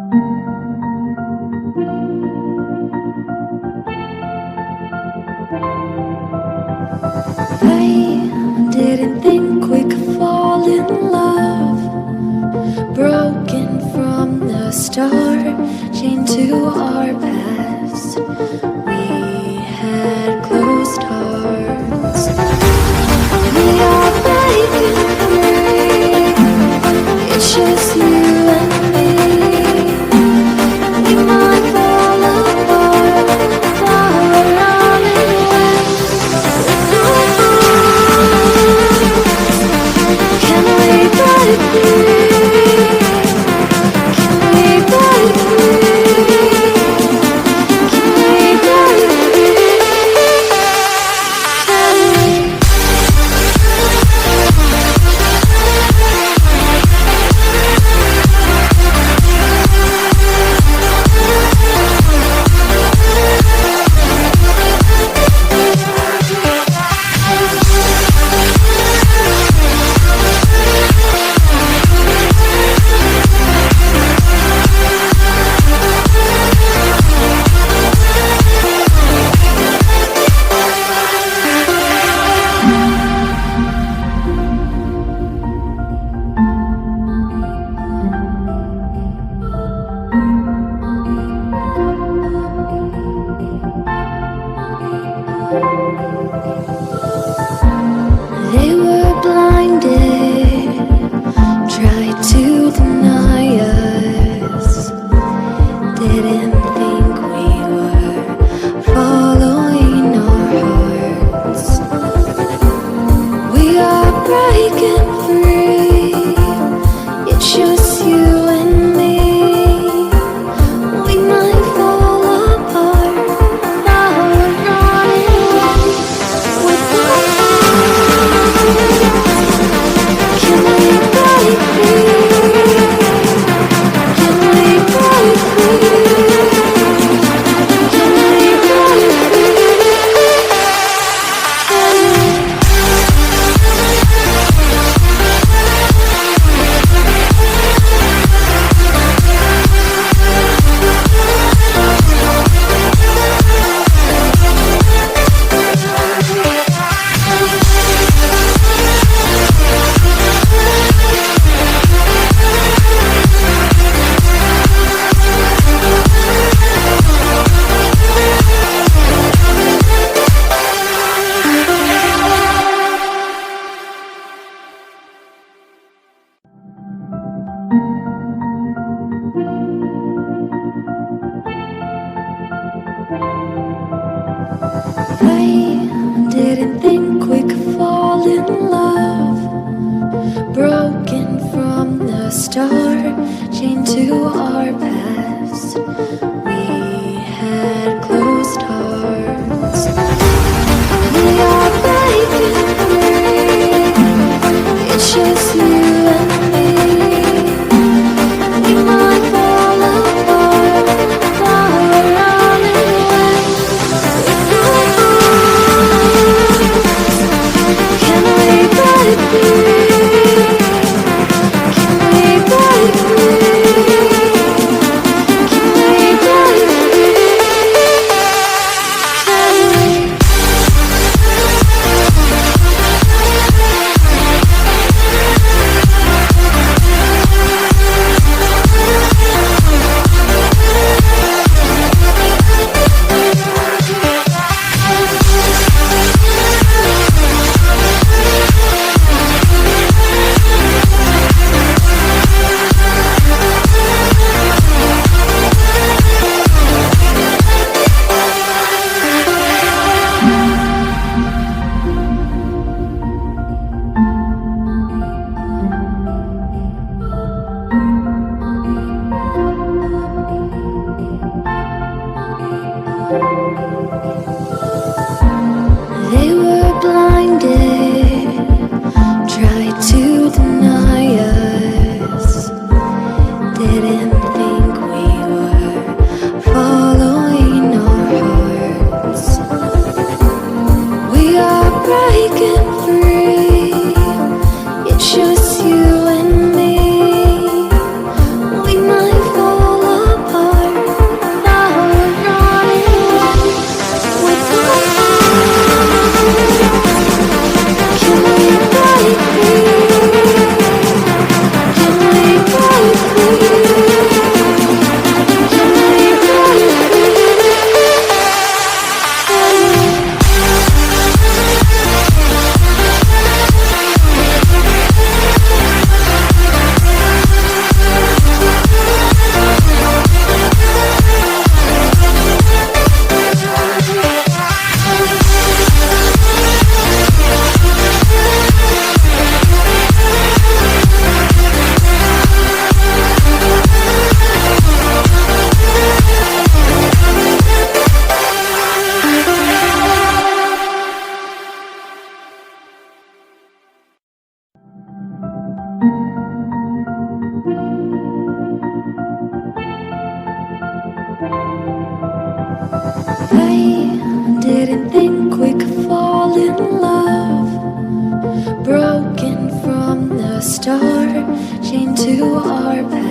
I didn't think we could fall in love. Broken from the start, chained to our past. We had closed hearts. We are breaking free. It's just you and me. We might fall apart while we're running away. Can we break free? Can we break free? Can we break free? Can we? They were blinded, tried to deny us. Didn't think we were following our hearts. We are breaking free. It's just you and me. We might fall apart now we're running away. Can we break free? Can we break free? Can we break free? Can we? I didn't think we could fall in love. Broken from the start, chained to our past. We had closed hearts. We are breaking free. It's just you and me. We might fall apart while we're running away. Can we break free? Can we break free? Can we break free? Can we? They were blinded, tried to deny us. Didn't think we were following our hearts. We are breaking free. It's just you and me. We might fall I didn't think we could fall in love. Broken from the start, chained to our past.